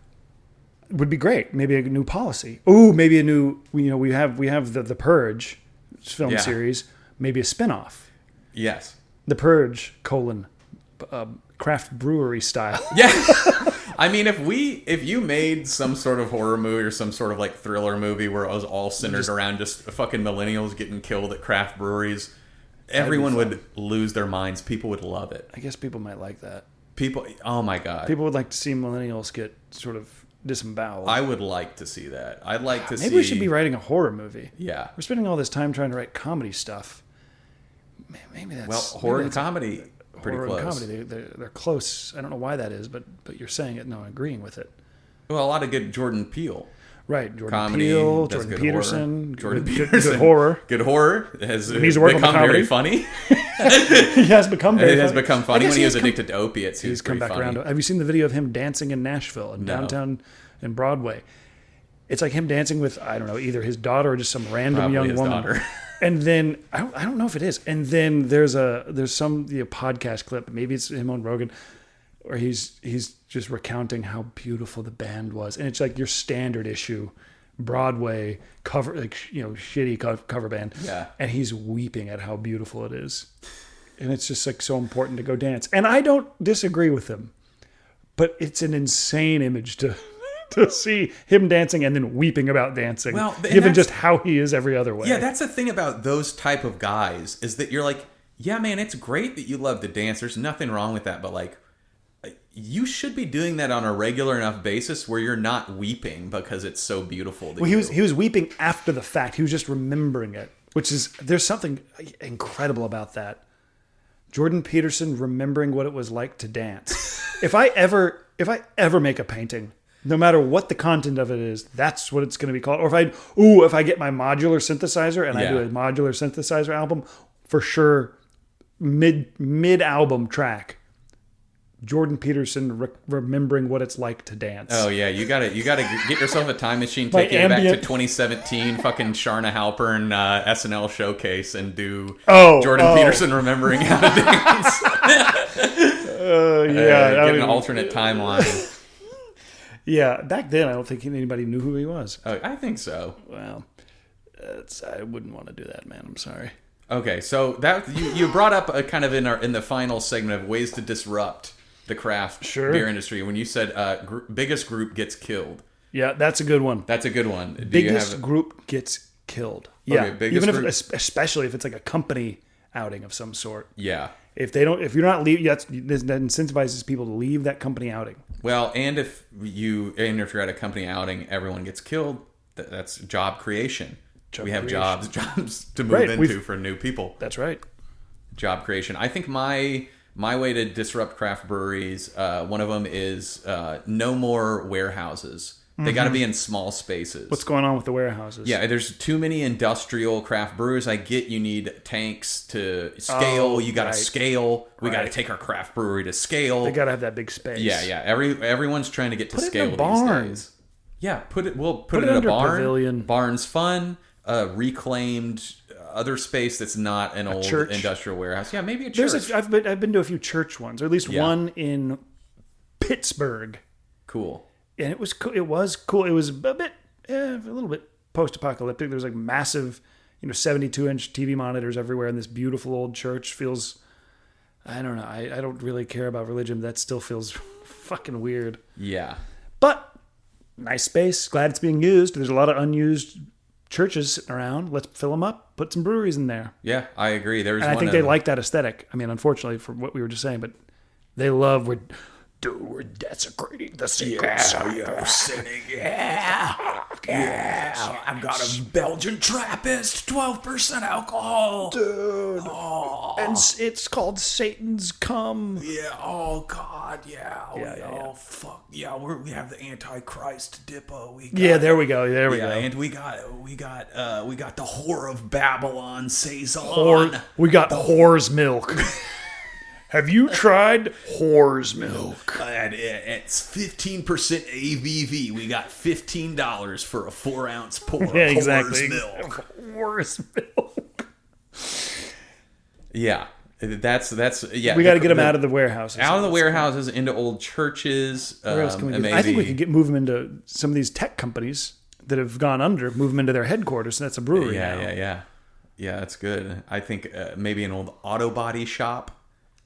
would be great. Maybe a new policy. Oh, maybe a new. We have the Purge film series. Maybe a spinoff. Yes. The Purge : craft brewery style. Yeah. I mean, if you made some sort of horror movie or some sort of like thriller movie where it was all centered around just fucking millennials getting killed at craft breweries, everyone would lose their minds. People would love it. I guess people might like that. Oh my God. People would like to see millennials get sort of disemboweled. I would like to see that. I'd like to see. Maybe we should be writing a horror movie. Yeah. We're spending all this time trying to write comedy stuff. Maybe that's horror and comedy. Pretty horror close. And comedy, they're close. I don't know why that is, but you're saying it. No, I'm agreeing with it. Well, a lot of good Jordan Peele. Right, Jordan Comedy, Peele, does Jordan good Peterson, Jordan good Peterson. horror. Good horror has He's working become with very comedy. funny. He has become very It has funny. become I funny guess when he was addicted to opiates. He's come back funny. around. Have you seen the video of him dancing in Nashville and downtown and Broadway? It's like him dancing with, I don't know, either his daughter or just some random Probably young his woman. daughter. And then I don't know if it is. And then there's some podcast clip, maybe it's him on Rogan, where he's just recounting how beautiful the band was, and it's like your standard issue Broadway cover, like shitty cover band. Yeah. And he's weeping at how beautiful it is, and it's just like so important to go dance. And I don't disagree with him, but it's an insane image to see him dancing and then weeping about dancing, given just how he is every other way. Yeah, that's the thing about those type of guys is that you're like, yeah, man, it's great that you love to dance. There's nothing wrong with that, but like, you should be doing that on a regular enough basis where you're not weeping because it's so beautiful. Well, he was weeping after the fact. He was just remembering it, which is there's something incredible about that. Jordan Peterson remembering what it was like to dance. If I ever make a painting, no matter what the content of it is, that's what it's going to be called. Or if I get my modular synthesizer and I do a modular synthesizer album, for sure, mid album track, Jordan Peterson remembering what it's like to dance. Oh yeah, you gotta get yourself a time machine, take it back to 2017, fucking Sharna Halpern SNL showcase, and do Jordan Peterson remembering how to dance. Get an alternate timeline. Yeah, back then I don't think anybody knew who he was. Oh, I think so. Well, I wouldn't want to do that, man. I'm sorry. Okay, so that you brought up a kind of in the final segment of ways to disrupt the craft beer industry when you said biggest group gets killed. Yeah, that's a good one. That's a good one. Biggest group gets killed. Yeah, Okay, especially if it's like a company outing of some sort. Yeah. If you're not leaving, that incentivizes people to leave that company outing. Well, and if you're at a company outing, everyone gets killed. That's job creation. We have jobs to move into for new people. That's right. Job creation. I think my way to disrupt craft breweries, one of them is no more warehouses. They got to be in small spaces. What's going on with the warehouses? Yeah, there's too many industrial craft brewers. I get you need tanks to scale. You got to scale. We got to take our craft brewery to scale. They got to have that big space. Yeah. Everyone's trying to get to scale these days. Yeah, we'll put it in a barn. Pavilion. Barn's fun. Reclaimed other space that's not an old church. Industrial warehouse. Yeah, maybe a church. I've been to a few church ones, or at least one in Pittsburgh. Cool. And it was cool. It was cool. It was a little bit post-apocalyptic. There was like massive, 72-inch TV monitors everywhere, and this beautiful old church feels. I don't know. I don't really care about religion. But that still feels fucking weird. Yeah. But nice space. Glad it's being used. There's a lot of unused churches sitting around. Let's fill them up. Put some breweries in there. Yeah, I agree. I think they like that aesthetic. I mean, unfortunately, for what we were just saying, but they love Dude, we're desecrating the sacred site. We're sinning. Yeah. I've got a Belgian Trappist, 12% alcohol. Dude. And it's called Satan's Cum. Yeah. Oh God. Yeah. Yeah. Oh fuck. Yeah. We have the Antichrist Dippo. There we go. There we go. And we got the whore of Babylon saison. We got whore's milk. Have you tried whore's milk? It's 15% ABV. We got $15 for a 4-ounce pour of exactly. whore's milk. Whore's milk. Yeah. That's yeah. We got to get them out of the warehouses. Out of the warehouses into old churches. Where else can we I think we could move them into some of these tech companies that have gone under. Move them into their headquarters. And that's a brewery now. Yeah, that's good. I think maybe an old auto body shop.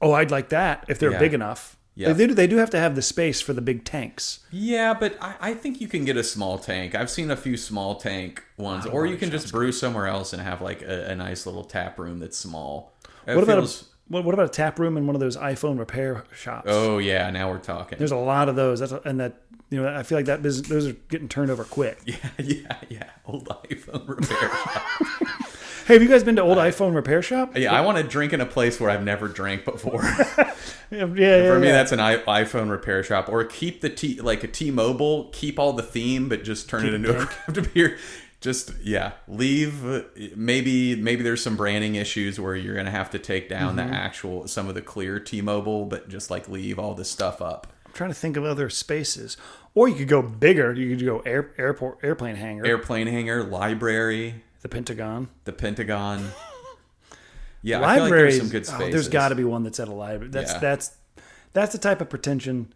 Oh, I'd like that if they're big enough. Yeah. They do have to have the space for the big tanks. Yeah, but I think you can get a small tank. I've seen a few small tank ones, or you can just brew somewhere else and have like a nice little tap room that's small. What about a tap room in one of those iPhone repair shops? Oh yeah, now we're talking. There's a lot of those. I feel like that business, those are getting turned over quick. Yeah. Old iPhone repair shop. Hey, have you guys been to old iPhone repair shop? Yeah, I want to drink in a place where I've never drank before. For me, that's an iPhone repair shop. Or keep like a T-Mobile, keep all the theme, but just turn it into a craft beer. Just, leave. Maybe there's some branding issues where you're going to have to take down some of the clear T-Mobile, but just like leave all this stuff up. I'm trying to think of other spaces. Or you could go bigger. You could go airplane hangar. Airplane hangar, library. The Pentagon. Yeah, library. I feel like there's some good spaces. There's got to be one that's at a library. That's the type of pretension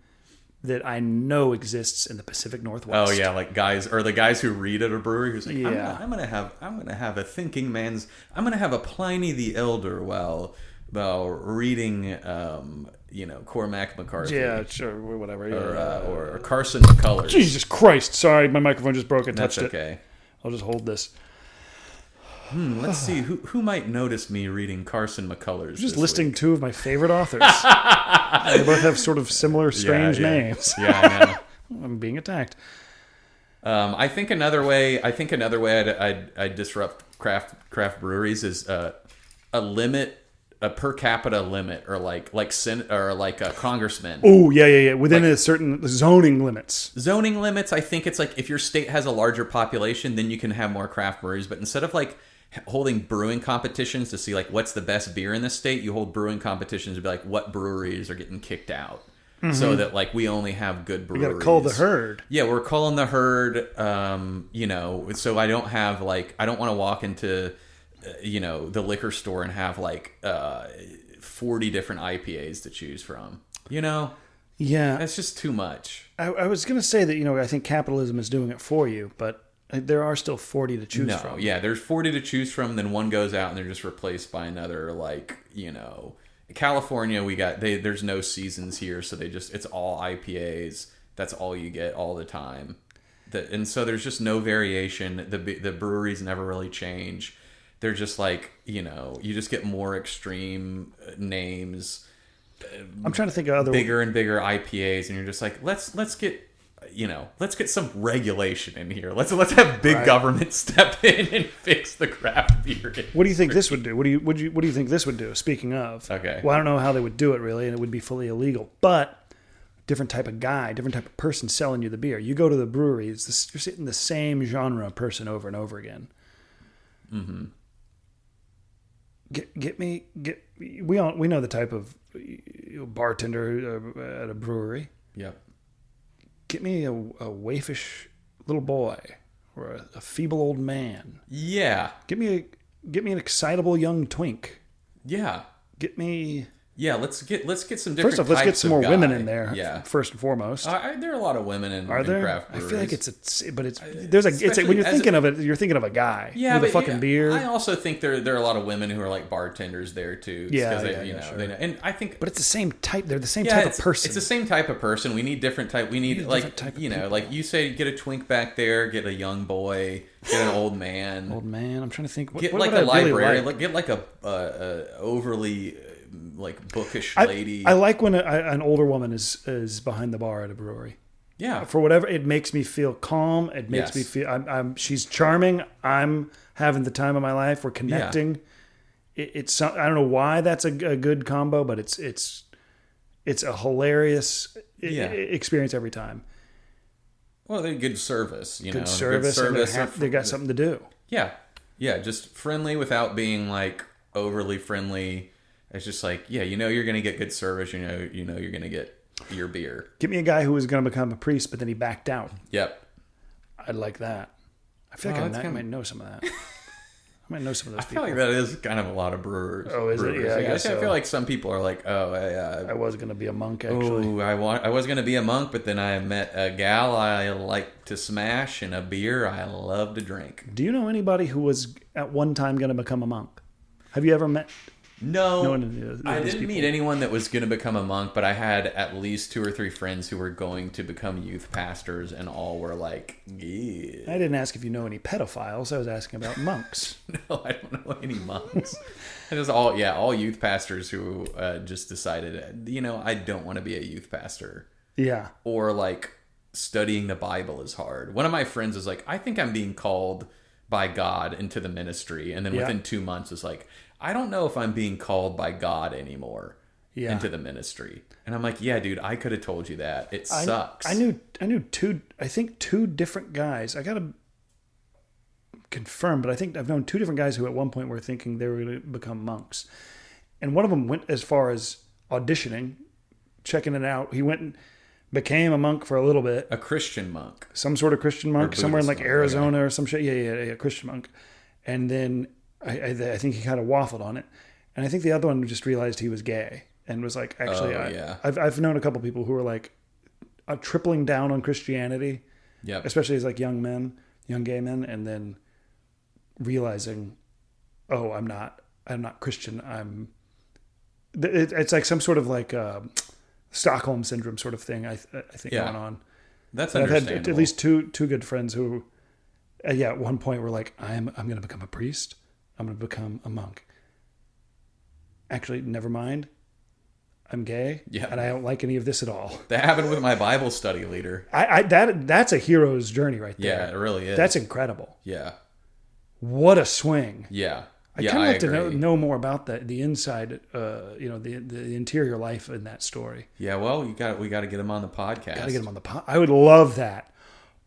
that I know exists in the Pacific Northwest. Oh yeah, like the guys who read at a brewery who's like, I'm gonna have a thinking man's. I'm gonna have a Pliny the Elder while reading, Cormac McCarthy. Yeah, sure, whatever. Or Carson McCullers. Jesus Christ! Sorry, my microphone just broke. I touched it. That's okay. I'll just hold this. Let's see who might notice me reading Carson McCullers. Just listing two of my favorite authors. They both have sort of similar, strange names. Yeah, I know. I'm being attacked. I think another way I'd disrupt craft breweries is a per capita limit, or like a congressman. Oh yeah. Within a certain zoning limits. Zoning limits. I think it's like if your state has a larger population, then you can have more craft breweries. But instead of like holding brewing competitions to see like what's the best beer in the state, you hold brewing competitions to be like what breweries are getting kicked out, so that like we only have good breweries. You got to cull the herd. Yeah, we're culling the herd. So I don't want to walk into the liquor store and have like 40 different IPAs to choose from. Yeah, that's just too much. I was going to say that I think capitalism is doing it for you, but there are still 40 to choose from. Yeah, there's 40 to choose from. Then one goes out and they're just replaced by another. California, there's no seasons here, so it's all IPAs. That's all you get all the time. And so there's just no variation. The breweries never really change. They're just like, you just get more extreme names. I'm trying to think of other bigger and bigger IPAs, and you're just like, let's get some regulation in here. Let's have big government step in and fix the craft beer industry. What do you think this would do? What do you think this would do? Speaking of, okay. Well, I don't know how they would do it really, and it would be fully illegal. But different type of guy, different type of person selling you the beer. You go to the brewery, you're sitting the same genre of person over and over again. Mm-hmm. We know the type of bartender at a brewery. Yep. Get me a waifish little boy or a feeble old man. Yeah. Get me an excitable young twink. Yeah. Get me. Yeah, let's get some different. First off, let's get some more guy. Women in there. Yeah. First and foremost. There are a lot of women in craft breweries. I feel like it's when you're thinking of it, you're thinking of a guy with a fucking beard. I also think there are a lot of women who are like bartenders there too. Yeah, sure. They know, and I think, but it's the same type. They're the same type of person. It's the same type of person. We need different type. We need like like you say, get a twink back there, get a young boy, get an old man. Old man. I'm trying to think. Get like a library. Get like a overly like bookish I, lady. I like when an older woman is behind the bar at a brewery. Yeah. For whatever, it makes me feel calm. It makes me feel she's charming. I'm having the time of my life. We're connecting. It's I don't know why that's a good combo, but it's a hilarious experience every time. Well, they're good service, you know. Good service. And they got something to do. Yeah. Yeah, just friendly without being like overly friendly. It's just like, yeah, you know you're going to get good service, you know you're going to get your beer. Give me a guy who was going to become a priest, but then he backed out. Yep. I'd like that. I feel like I might know some of that. I might know some of those people. I feel like that is kind of a lot of brewers. Oh, is it? Yeah, I guess so. I feel like some people are like, I was going to be a monk, actually. Oh, I was going to be a monk, but then I met a gal I like to smash and a beer I love to drink. Do you know anybody who was at one time going to become a monk? Have you ever met? No, I didn't meet anyone that was going to become a monk, but I had at least 2 or 3 friends who were going to become youth pastors, and all were like, yeah. I didn't ask if you know any pedophiles. I was asking about monks. No, I don't know any monks. It was all youth pastors who just decided, I don't want to be a youth pastor. Yeah. Or like studying the Bible is hard. One of my friends was like, I think I'm being called by God into the ministry, and then within 2 months was like, I don't know if I'm being called by God anymore into the ministry. And I'm like, yeah, dude, I could have told you that. It sucks. I knew two different guys. I got to confirm, but I think I've known 2 different guys who at one point were thinking they were going to become monks. And one of them went as far as auditioning, checking it out. He went and became a monk for a little bit. A Christian monk. Some sort of Christian monk, somewhere in like monk, Arizona or some shit. Yeah, Christian monk. And then I think he kind of waffled on it, and I think the other one just realized he was gay and was like, actually, I've known a couple people who were like tripling down on Christianity, especially as like young gay men, and then realizing, oh, I'm not Christian. It's like some sort of like Stockholm syndrome sort of thing. I think going on. That's but understandable. I've had at least two good friends who, at one point were like, I'm going to become a priest. I'm going to become a monk. Actually, never mind. I'm gay, and I don't like any of this at all. That happened with my Bible study leader. That's a hero's journey right there. Yeah, it really is. That's incredible. Yeah. What a swing. Yeah. I kind of like to know more about the inside, the interior life in that story. Yeah, well, we got to get him on the podcast. Got to get him on the podcast. I would love that.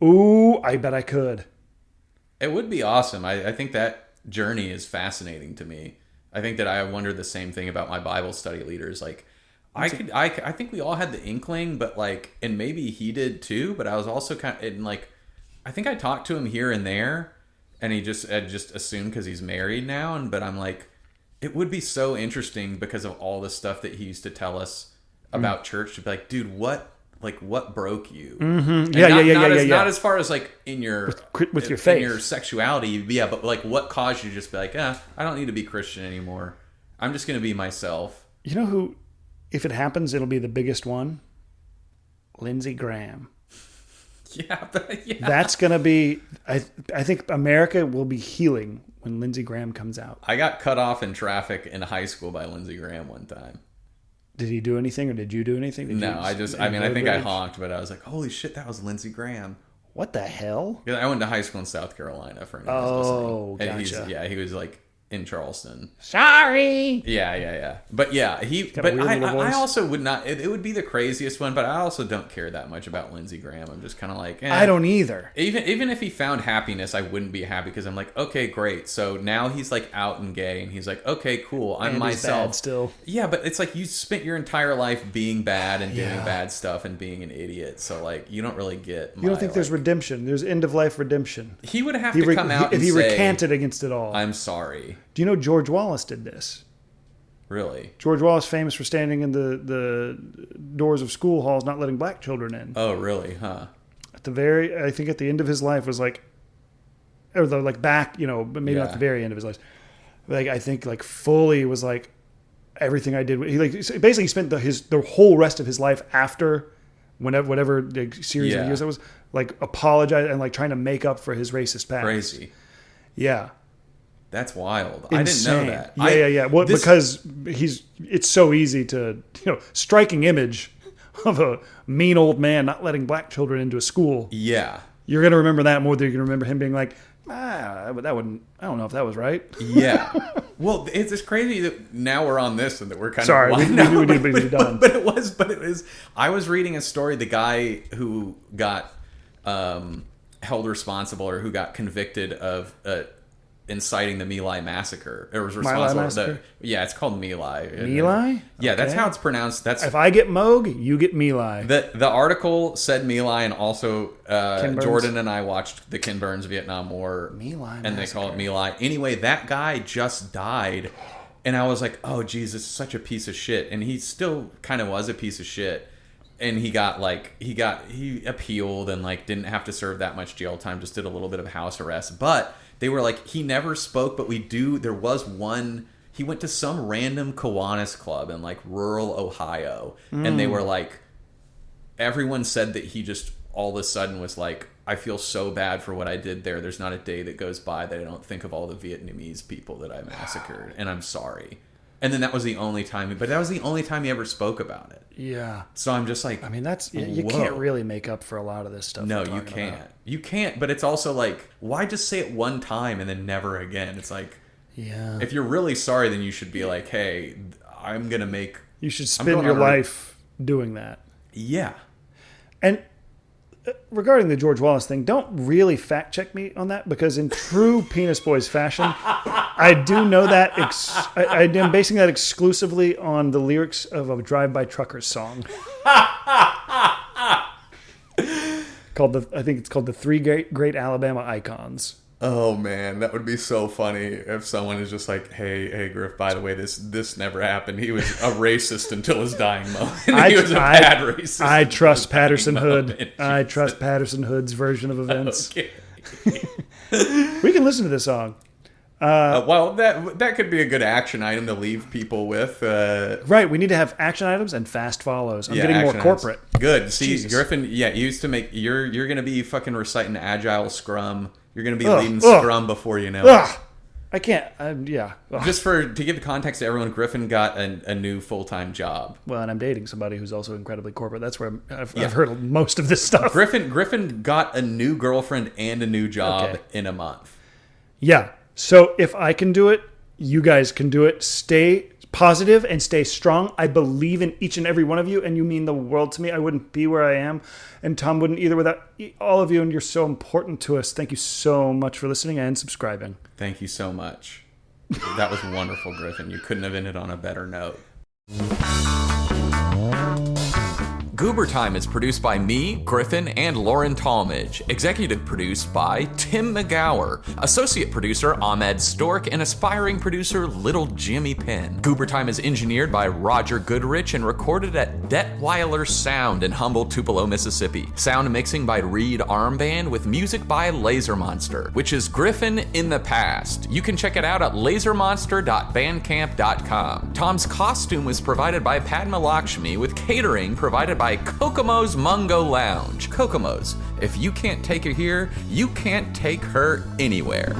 Ooh, I bet I could. It would be awesome. I think that journey is fascinating to me. I think that I wondered the same thing about my Bible study leaders. Like, I think we all had the inkling, but like, and maybe he did too. But I was also I think I talked to him here and there, and he just assumed because he's married now. But I'm like, it would be so interesting because of all the stuff that he used to tell us about church. To be like, dude, what broke you? Mm-hmm. Not as far as like in your with your faith, in your sexuality, but like what caused you to just be like, I don't need to be Christian anymore. I'm just going to be myself. You know who, if it happens, it'll be the biggest one? Lindsey Graham. Yeah. That's going to be, I think America will be healing when Lindsey Graham comes out. I got cut off in traffic in high school by Lindsey Graham one time. Did he do anything, or did you do anything? I think I honked, but I was like, holy shit, that was Lindsey Graham. What the hell? I went to high school in South Carolina for anyone who's listening. Gotcha. He was like in Charleston. Sorry. Yeah. But yeah, I also would not. It would be the craziest one, but I also don't care that much about Lindsey Graham. I'm just kind of like, I don't either. Even if he found happiness, I wouldn't be happy because I'm like, okay, great. So now he's like out and gay, and he's like, okay, cool. I'm myself bad still. Yeah, but it's like you spent your entire life being bad and doing bad stuff and being an idiot. So like, you don't really get. You don't think there's redemption? There's end of life redemption. He would have to come out and if he say, recanted against it all. I'm sorry. Do you know George Wallace did this? Really? George Wallace, famous for standing in the doors of school halls, not letting black children in. Oh, really? Huh? I think at the end of his life was like, or the like back, but maybe not the very end of his life. Like I think like fully was like everything I did. He like basically spent the whole rest of his life after whatever the series of years that was like apologize and like trying to make up for his racist past. Crazy. Yeah. That's wild. I didn't know that. Yeah. Well, because it's so easy to, striking image of a mean old man not letting black children into a school. Yeah. You're going to remember that more than you're going to remember him being like, that wouldn't, I don't know if that was right. Yeah. Well, it's just crazy that now we're on this and that we're kind Sorry, of... we did, but you're done. But it was, I was reading a story, the guy who got held responsible or who got convicted of inciting the My Lai massacre. It was responsible. It's called My Lai. My Lai? Yeah, okay. That's how it's pronounced. That's if I get Moog, you get My Lai. The article said My Lai, and also Jordan and I watched the Ken Burns Vietnam War. My Lai and they call it My Lai. Anyway, that guy just died, and I was like, oh, geez, this is such a piece of shit. And he still kind of was a piece of shit. And he appealed and like didn't have to serve that much jail time, just did a little bit of house arrest. But they were like, he never spoke, but there was one, he went to some random Kiwanis club in like rural Ohio. And they were like, everyone said that he just all of a sudden was like, I feel so bad for what I did there. There's not a day that goes by that I don't think of all the Vietnamese people that I massacred. And I'm sorry. And then that was the only time he ever spoke about it. Yeah. So I'm just like, I mean, you can't really make up for a lot of this stuff. No, you can't. You can't. But it's also like, why just say it one time and then never again? It's like, yeah. If you're really sorry, then you should be like, hey, I'm gonna make. You should spend your life doing that. Yeah. And regarding the George Wallace thing, don't really fact check me on that, because in true Penis Boys fashion, I do know that I am basing that exclusively on the lyrics of a Drive-By Truckers song I think it's called the Three Great Alabama Icons. Oh man, that would be so funny if someone is just like, hey Griff, by the way, this never happened. He was a racist until his dying moment. He was a bad racist. I trust Patterson Hood. I trust Patterson Hood's version of events. Okay. We can listen to this song. Well, that could be a good action item to leave people with. Right, we need to have action items and fast follows. I'm getting more corporate. Items. Good. See, Jesus. Griffin, you used to make. You're going to be fucking reciting Agile Scrum. You're going to be leading Scrum before you know it. I can't. Yeah. Just to give the context to everyone, Griffin got a new full-time job. Well, and I'm dating somebody who's also incredibly corporate. That's where I've heard most of this stuff. Griffin got a new girlfriend and a new job in a month. Yeah. So if I can do it, you guys can do it. Stay positive and stay strong. I believe in each and every one of you, and you mean the world to me. I wouldn't be where I am, and Tom wouldn't either without all of you, and you're so important to us. Thank you so much for listening and subscribing. Thank you so much. That was wonderful, Griffin. You couldn't have ended on a better note. Goober Time is produced by me, Griffin, and Lauren Talmadge. Executive produced by Tim McGower. Associate producer Ahmed Stork, and aspiring producer Little Jimmy Penn. Goober Time is engineered by Roger Goodrich and recorded at Detweiler Sound in Humboldt, Tupelo, Mississippi. Sound mixing by Reed Armband with music by Laser Monster, which is Griffin in the past. You can check it out at lasermonster.bandcamp.com. Tom's costume was provided by Padma Lakshmi, with catering provided by Kokomo's Mungo Lounge. Kokomo's, if you can't take her here, you can't take her anywhere.